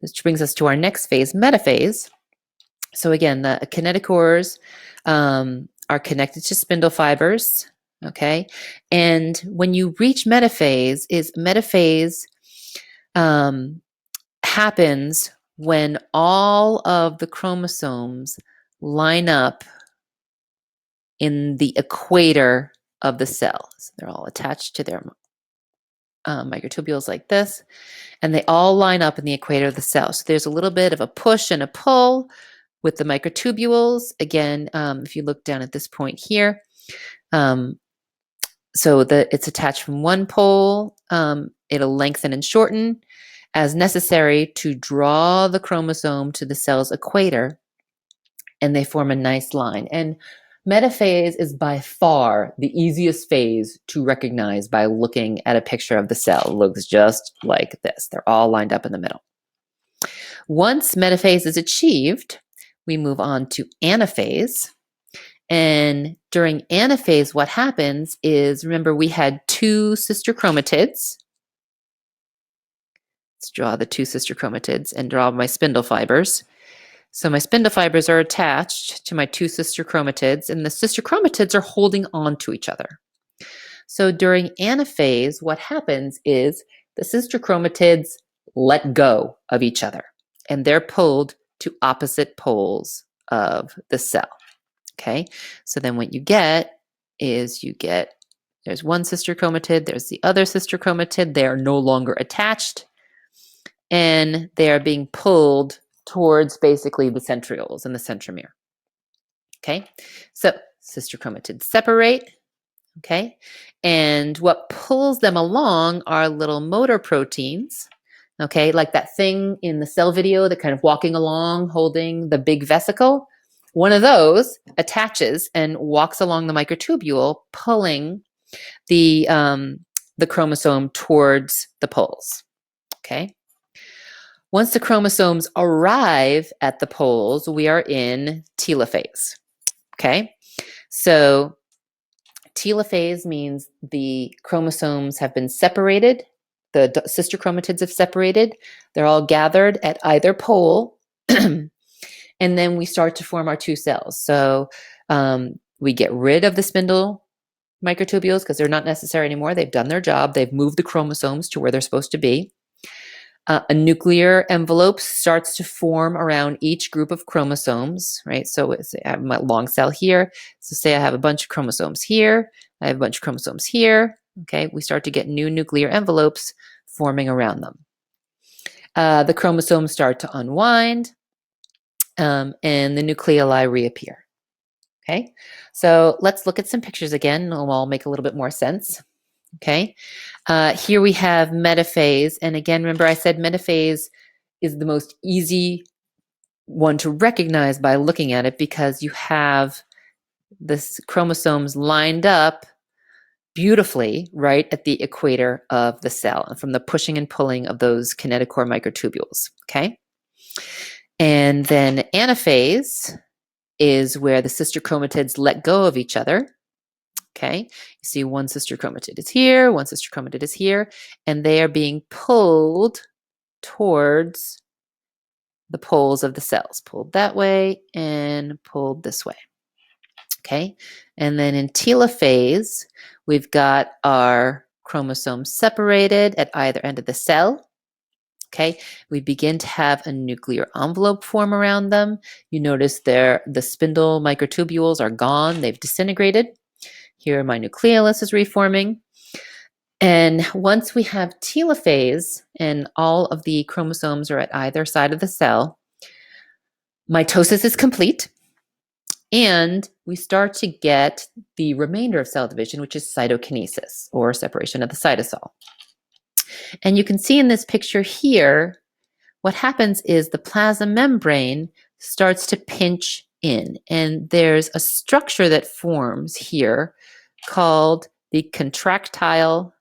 This brings us to our next phase, metaphase. So again, the kinetochores are connected to spindle fibers, okay? And when you reach metaphase, happens when all of the chromosomes line up in the equator of the cell. So they're all attached to their microtubules like this, and they all line up in the equator of the cell. So there's a little bit of a push and a pull with the microtubules. Again, if you look down at this point here, so it's attached from one pole, it'll lengthen and shorten as necessary to draw the chromosome to the cell's equator, and they form a nice line. And metaphase is by far the easiest phase to recognize by looking at a picture of the cell. It looks just like this. They're all lined up in the middle. Once metaphase is achieved, we move on to anaphase. And during anaphase, what happens is, remember, we had two sister chromatids. Let's draw the two sister chromatids and draw my spindle fibers. So my spindle fibers are attached to my two sister chromatids, and the sister chromatids are holding on to each other. So during anaphase, what happens is the sister chromatids let go of each other, and they're pulled to opposite poles of the cell. Okay, so then what you get is there's one sister chromatid, there's the other sister chromatid. They are no longer attached, and they are being pulled towards basically the centrioles and the centromere. Okay, so sister chromatids separate. Okay, and what pulls them along are little motor proteins. Okay, like that thing in the cell video, that kind of walking along holding the big vesicle. One of those attaches and walks along the microtubule, pulling the chromosome towards the poles. Okay. Once the chromosomes arrive at the poles, we are in telophase. Okay. So telophase means the chromosomes have been separated. The sister chromatids have separated. They're all gathered at either pole. And then we start to form our two cells. So we get rid of the spindle microtubules because they're not necessary anymore. They've done their job. They've moved the chromosomes to where they're supposed to be. A nuclear envelope starts to form around each group of chromosomes, right? So I have my long cell here. So say I have a bunch of chromosomes here. I have a bunch of chromosomes here. Okay, we start to get new nuclear envelopes forming around them. The chromosomes start to unwind. And the nucleoli reappear. Okay, so let's look at some pictures again, and I'll make a little bit more sense. Okay, here we have metaphase, and again, remember I said metaphase is the most easy one to recognize by looking at it because you have the chromosomes lined up beautifully right at the equator of the cell from the pushing and pulling of those kinetochore microtubules. Okay. And then anaphase is where the sister chromatids let go of each other. Okay, you see one sister chromatid is here, one sister chromatid is here, and they are being pulled towards the poles of the cells, pulled that way and pulled this way. Okay, and then in telophase, we've got our chromosomes separated at either end of the cell. Okay, we begin to have a nuclear envelope form around them. You notice there the spindle microtubules are gone. They've disintegrated. Here my nucleolus is reforming. And once we have telophase and all of the chromosomes are at either side of the cell, mitosis is complete. And we start to get the remainder of cell division, which is cytokinesis, or separation of the cytosol. And you can see in this picture here, what happens is the plasma membrane starts to pinch in, and there's a structure that forms here called the contractile,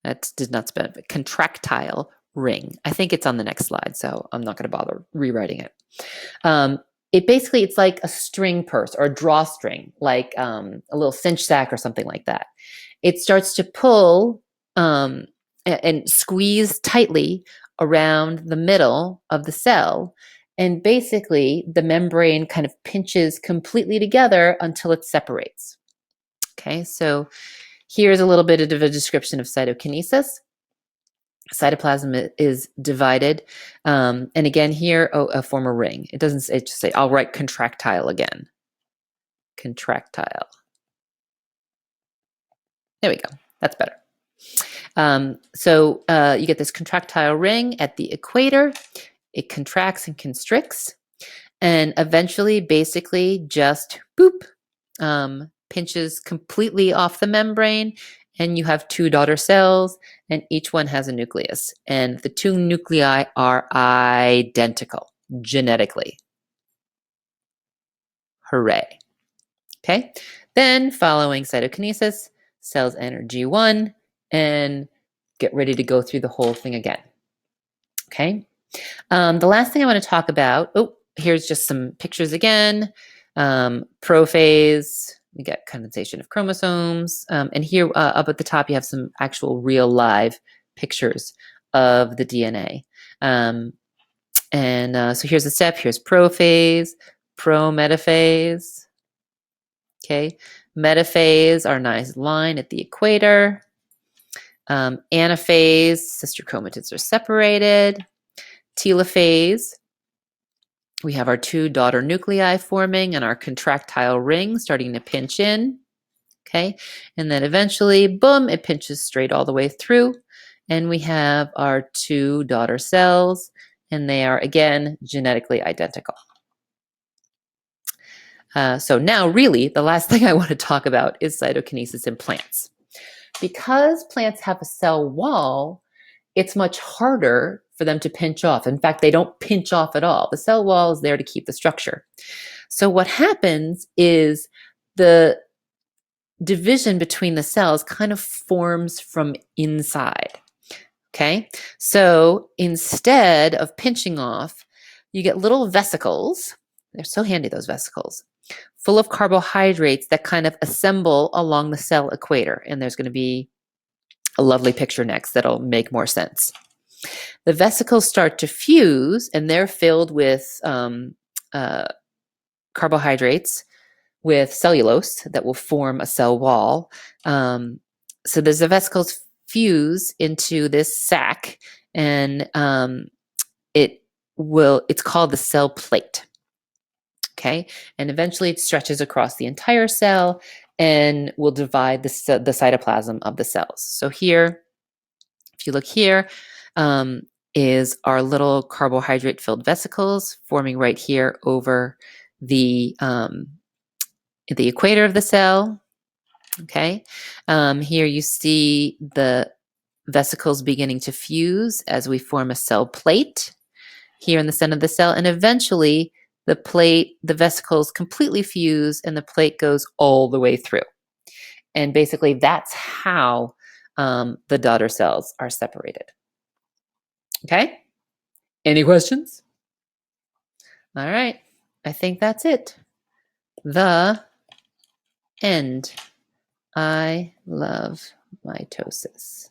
that did not spell it, contractile ring. I think it's on the next slide, so I'm not going to bother rewriting it. It's like a string purse or a drawstring, like a little cinch sack or something like that. It starts to pull and squeeze tightly around the middle of the cell. And basically, the membrane kind of pinches completely together until it separates. Okay, so here's a little bit of a description of cytokinesis. Cytoplasm is divided. And again, here, a form a ring. It doesn't say, just say, I'll write contractile again. Contractile. There we go. That's better. So you get this contractile ring at the equator. It contracts and constricts, and eventually, basically, just boop, pinches completely off the membrane, and you have two daughter cells, and each one has a nucleus. And the two nuclei are identical genetically. Hooray. Okay. Then, following cytokinesis, cells enter G1 and get ready to go through the whole thing again. Okay. The last thing I want to talk about, here's just some pictures again. Prophase, we get condensation of chromosomes. And here up at the top, you have some actual real live pictures of the DNA. So here's a step. Here's prophase, pro-metaphase. Okay. Metaphase, our nice line at the equator. Anaphase, sister chromatids are separated. Telophase, we have our two daughter nuclei forming and our contractile ring starting to pinch in. Okay, and then eventually, boom, it pinches straight all the way through. And we have our two daughter cells, and they are, again, genetically identical. So now, really, the last thing I want to talk about is cytokinesis in plants. Because plants have a cell wall, it's much harder for them to pinch off. In fact, they don't pinch off at all. The cell wall is there to keep the structure. So what happens is the division between the cells kind of forms from inside. Okay, so instead of pinching off, you get little vesicles. They're so handy, those vesicles, full of carbohydrates that kind of assemble along the cell equator. And there's going to be a lovely picture next that'll make more sense. The vesicles start to fuse, and they're filled with carbohydrates with cellulose that will form a cell wall. So there's the vesicles fuse into this sac, and it's called the cell plate. Okay, and eventually it stretches across the entire cell and will divide the cytoplasm of the cells. So here, if you look here, is our little carbohydrate-filled vesicles forming right here over the equator of the cell. Okay, here you see the vesicles beginning to fuse as we form a cell plate here in the center of the cell, and eventually the vesicles completely fuse and the plate goes all the way through. And basically that's how the daughter cells are separated. Okay? Any questions? All right. I think that's it. The end. I love mitosis.